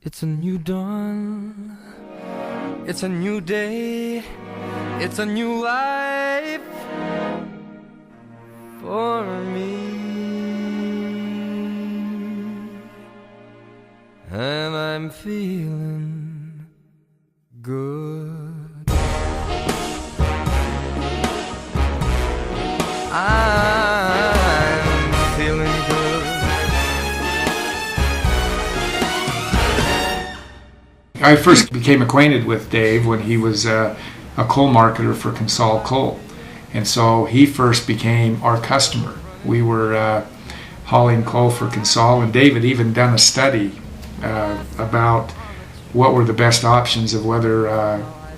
It's a new dawn, it's a new day, it's a new life for me. And I'm feeling good. I'm feeling good. I first became acquainted with Dave when he was a coal marketer for Consol Coal. And so he first became our customer. We were hauling coal for Consol, and Dave had even done a study about what were the best options of whether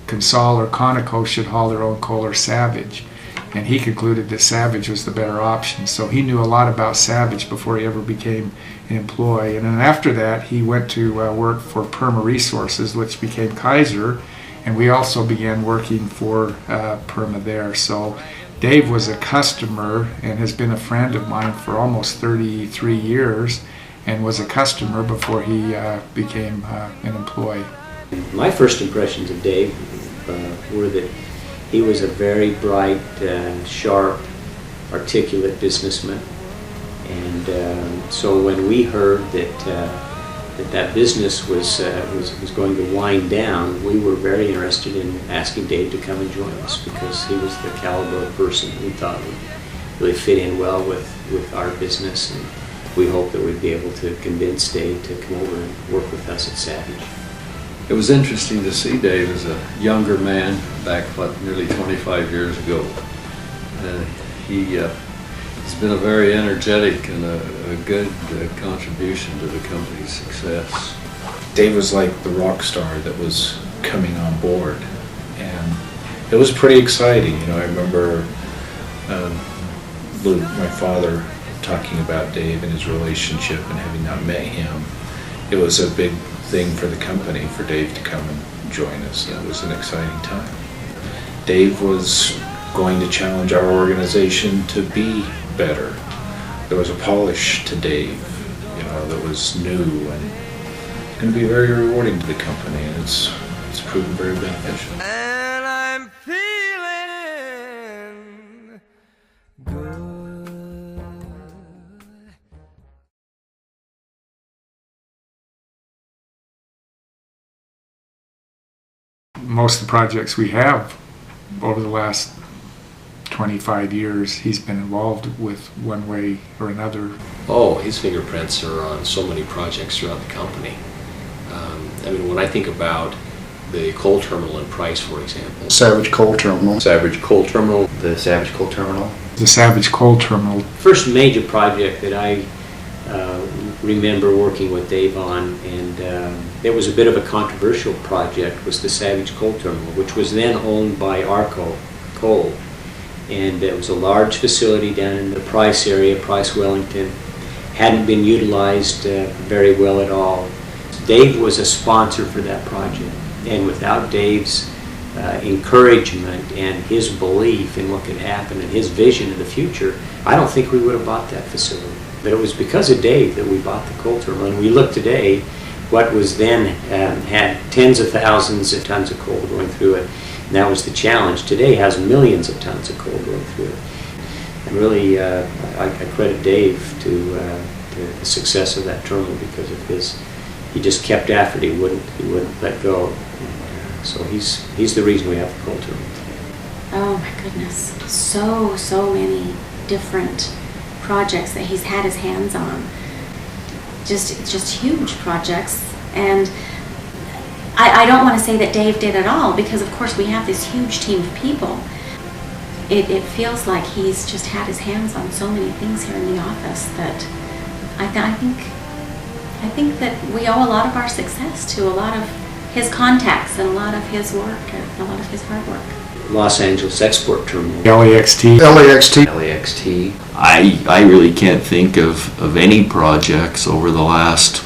Consol or Conoco should haul their own coal or Savage. And he concluded that Savage was the better option. So he knew a lot about Savage before he ever became an employee. And then after that, he went to work for Perma Resources, which became Kaiser, and we also began working for Perma there. So Dave was a customer and has been a friend of mine for almost 33 years, and was a customer before he became an employee. My first impressions of Dave were that he was a very bright, sharp, articulate businessman. And so when we heard that business was going to wind down, we were very interested in asking Dave to come and join us, because he was the caliber of person we thought would really fit in well with our business. And we hoped that we'd be able to convince Dave to come over and work with us at Savage. It was interesting to see Dave as a younger man back, nearly 25 years ago. He's been a very energetic and a good contribution to the company's success. Dave was like the rock star that was coming on board, and it was pretty exciting. You know, I remember my father talking about Dave and his relationship, and having not met him, it was a big thing for the company for Dave to come and join us. It was an exciting time. Dave was going to challenge our organization to be better. There was a polish to Dave, you know, that was new, and it's going to be very rewarding to the company, and it's proven very beneficial. And I'm feeling good. Most of the projects we have over the last 25 years, he's been involved with one way or another. Oh, his fingerprints are on so many projects throughout the company. I mean, when I think about the coal terminal in Price, for example. Savage Coal Terminal. Savage Coal Terminal. The Savage Coal Terminal. The Savage Coal Terminal. First major project that I remember working with Dave on, and it was a bit of a controversial project, was the Savage Coal Terminal, which was then owned by Arco Coal. And it was a large facility down in the Price area, Price Wellington. Hadn't been utilized very well at all. Dave was a sponsor for that project, and without Dave's encouragement and his belief in what could happen and his vision of the future, I don't think we would have bought that facility. But it was because of Dave that we bought the coal terminal. And we look today, what was then had tens of thousands of tons of coal going through it. And that was the challenge. Today has millions of tons of coal going through it. And really, I credit Dave to the success of that terminal because of he just kept after it. He wouldn't let go. And, so he's the reason we have the coal terminal today. Oh my goodness, so many different projects that he's had his hands on. Just huge projects. And I don't want to say that Dave did it all, because of course we have this huge team of people. It feels like he's just had his hands on so many things here in the office that I think that we owe a lot of our success to a lot of his contacts and a lot of his work and a lot of his hard work. Los Angeles Export Terminal. LAXT. LAXT. I really can't think of any projects over the last,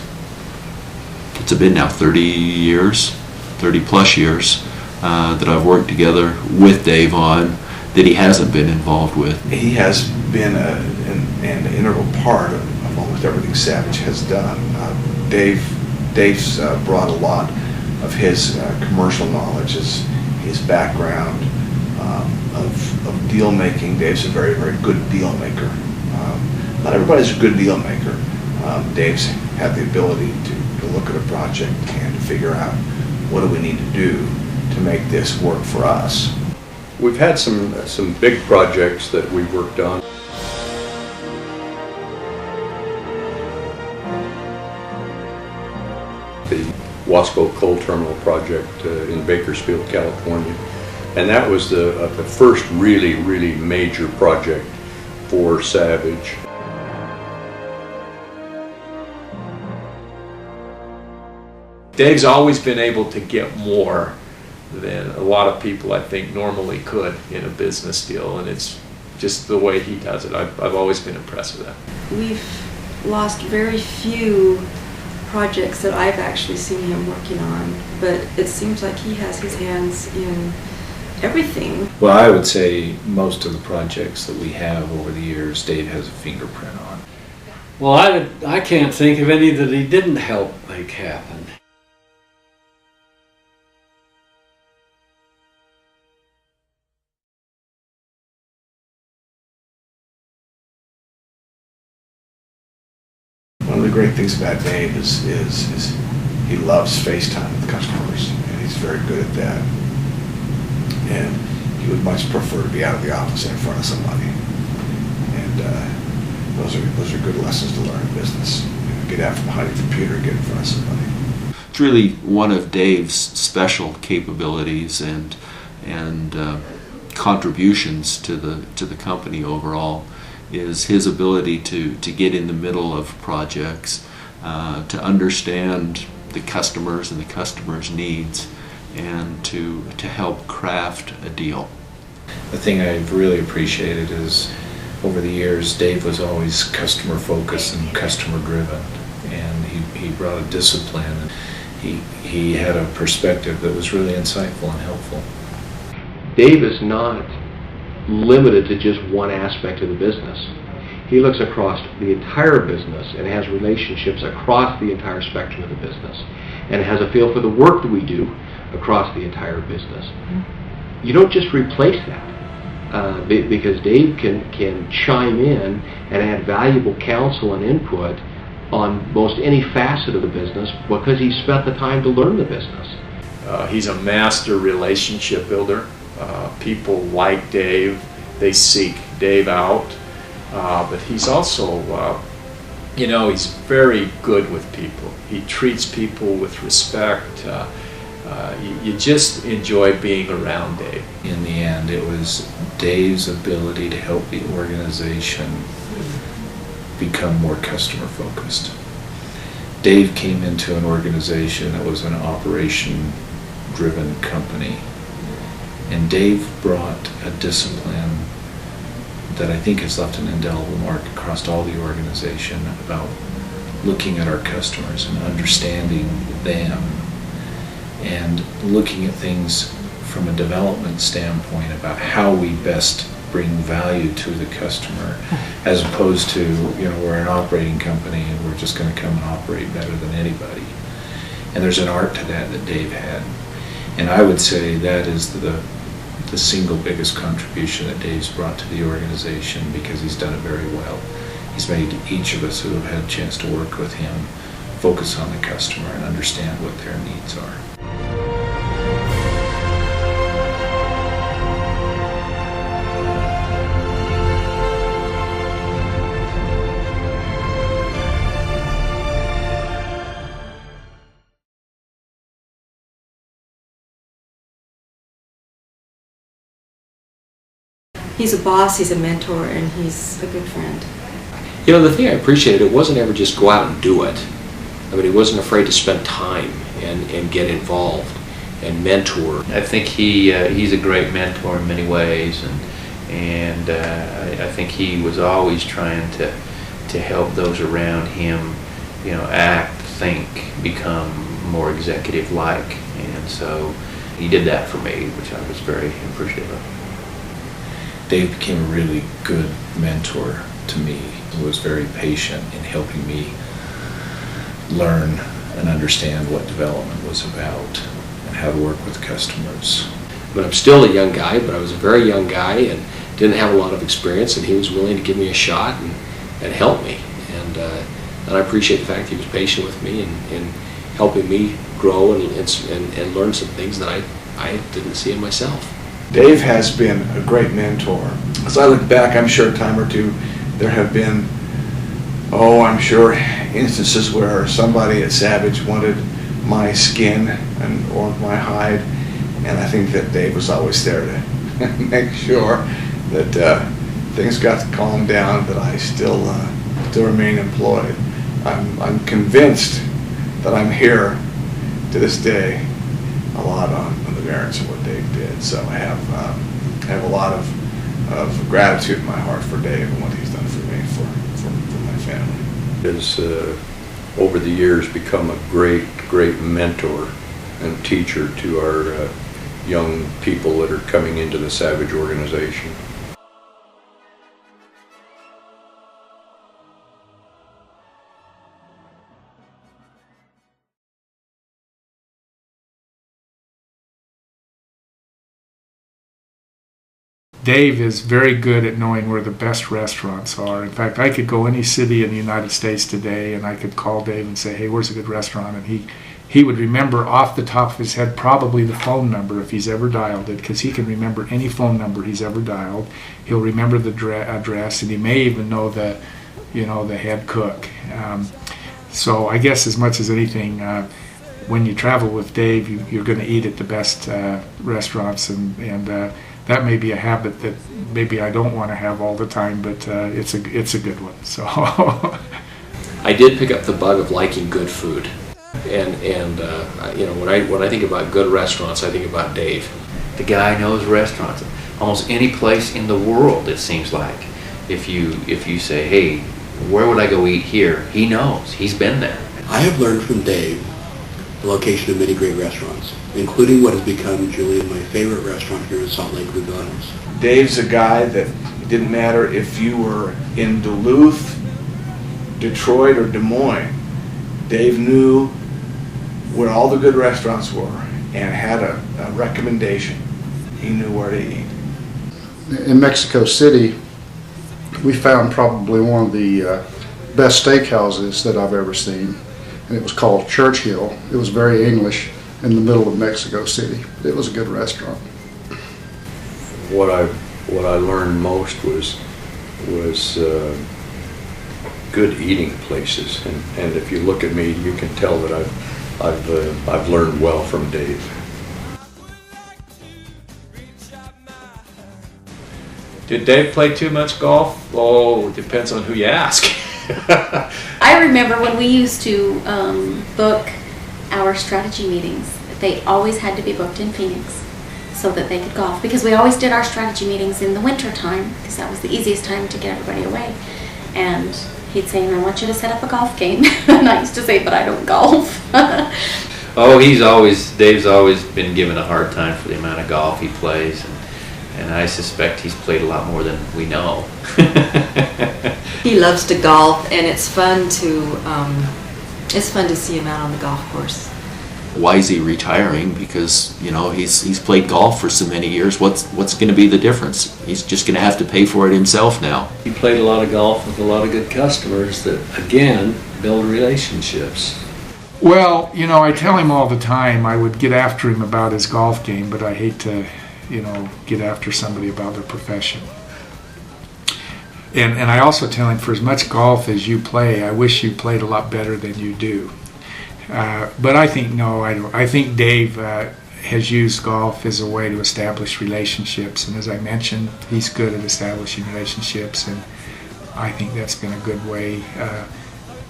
it's been now 30 plus years, that I've worked together with Dave on that he hasn't been involved with. He has been an integral part of almost everything Savage has done. Dave Dave's brought a lot of his commercial knowledge, his background of deal making. Dave's a very, very good deal maker. Not everybody's a good deal maker. Dave's had the ability to look at a project and to figure out what do we need to do to make this work for us. We've had some big projects that we've worked on. The Wasco Coal Terminal project in Bakersfield, California. And that was the first really, really major project for Savage. Dave's always been able to get more than a lot of people, I think, normally could in a business deal, and it's just the way he does it. I've always been impressed with that. We've lost very few projects that I've actually seen him working on, but it seems like he has his hands in everything. Well, I would say most of the projects that we have over the years, Dave has a fingerprint on. Well, I can't think of any that he didn't help make happen. One of the great things about Dave is he loves FaceTime with customers, and he's very good at that. And he would much prefer to be out of the office and in front of somebody. And those are good lessons to learn in business. You know, get out from behind a computer and get in front of somebody. It's really one of Dave's special capabilities and contributions to the company overall is his ability to get in the middle of projects, to understand the customers and the customers' needs, and to help craft a deal. The thing I've really appreciated is over the years Dave was always customer focused and customer driven, and he brought a discipline, and he had a perspective that was really insightful and helpful. Dave is not limited to just one aspect of the business. He looks across the entire business and has relationships across the entire spectrum of the business, and has a feel for the work that we do across the entire business. You don't just replace that because Dave can chime in and add valuable counsel and input on most any facet of the business because he's spent the time to learn the business. He's a master relationship builder. People like Dave, they seek Dave out, but he's also, he's very good with people. He treats people with respect. You just enjoy being around Dave. In the end, it was Dave's ability to help the organization become more customer focused. Dave came into an organization that was an operation driven company, and Dave brought a discipline that I think has left an indelible mark across all the organization about looking at our customers and understanding them, and looking at things from a development standpoint about how we best bring value to the customer, as opposed to, we're an operating company and we're just going to come and operate better than anybody. And there's an art to that Dave had. And I would say that is the single biggest contribution that Dave's brought to the organization, because he's done it very well. He's made each of us who have had a chance to work with him focus on the customer and understand what their needs are. He's a boss, he's a mentor, and he's a good friend. The thing I appreciated, it wasn't ever just go out and do it. I mean, he wasn't afraid to spend time and get involved and mentor. I think he's a great mentor in many ways, and I think he was always trying to help those around him, act, think, become more executive-like, and so he did that for me, which I was very appreciative of. Dave became a really good mentor to me. He was very patient in helping me learn and understand what development was about and how to work with customers. But I'm still a young guy, but I was a very young guy and didn't have a lot of experience, and he was willing to give me a shot and help me. And I appreciate the fact he was patient with me and helping me grow and learn some things that I didn't see in myself. Dave has been a great mentor. As I look back, I'm sure a time or two there have been, I'm sure instances where somebody at Savage wanted my skin or my hide, and I think that Dave was always there to make sure that things got calmed down, but I still remain employed. I'm convinced that I'm here to this day a lot on the merits of what Dave did. So I have a lot of gratitude in my heart for Dave and what he's done for me, for my family. Has over the years become a great mentor and teacher to our young people that are coming into the Savage organization. Dave is very good at knowing where the best restaurants are. In fact, I could go any city in the United States today and I could call Dave and say, hey, where's a good restaurant? And he would remember off the top of his head probably the phone number if he's ever dialed it, because he can remember any phone number he's ever dialed. He'll remember the address, and he may even know the head cook. So I guess as much as anything, when you travel with Dave, you're going to eat at the best restaurants, and that may be a habit that maybe I don't want to have all the time, but it's a good one. So I did pick up the bug of liking good food, and when I think about good restaurants, I think about Dave. The guy knows restaurants. Almost any place in the world, it seems like. If you say, hey, where would I go eat here? He knows. He's been there. I have learned from Dave the location of many great restaurants, including what has become, Julian, my favorite restaurant here in Salt Lake Gardens. Dave's a guy that it didn't matter if you were in Duluth, Detroit, or Des Moines. Dave knew where all the good restaurants were and had a recommendation. He knew where to eat. In Mexico City, we found probably one of the best steakhouses that I've ever seen, and it was called Churchill. It was very English in the middle of Mexico City. It was a good restaurant. What I learned most was good eating places, and if you look at me, you can tell that I've learned well from Dave. Did Dave play too much golf? Oh, it depends on who you ask. I remember when we used to book our strategy meetings, they always had to be booked in Phoenix so that they could golf, because we always did our strategy meetings in the winter time because that was the easiest time to get everybody away. And he'd say, I want you to set up a golf game. And I used to say, but I don't golf. Oh, Dave's always been given a hard time for the amount of golf he plays, and I suspect he's played a lot more than we know. He loves to golf, and it's fun to see him out on the golf course. Why is he retiring? Because he's played golf for so many years. What's going to be the difference? He's just going to have to pay for it himself now. He played a lot of golf with a lot of good customers that, again, build relationships. Well, I tell him all the time I would get after him about his golf game, but I hate to, get after somebody about their profession. And I also tell him, for as much golf as you play, I wish you played a lot better than you do. But I think, no, I don't. I think Dave has used golf as a way to establish relationships. And as I mentioned, he's good at establishing relationships. And I think that's been a good way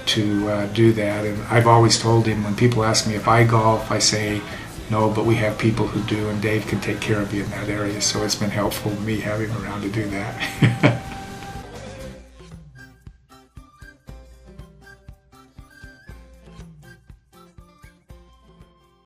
to do that. And I've always told him, when people ask me if I golf, I say, no, but we have people who do, and Dave can take care of you in that area. So it's been helpful to me having him around to do that.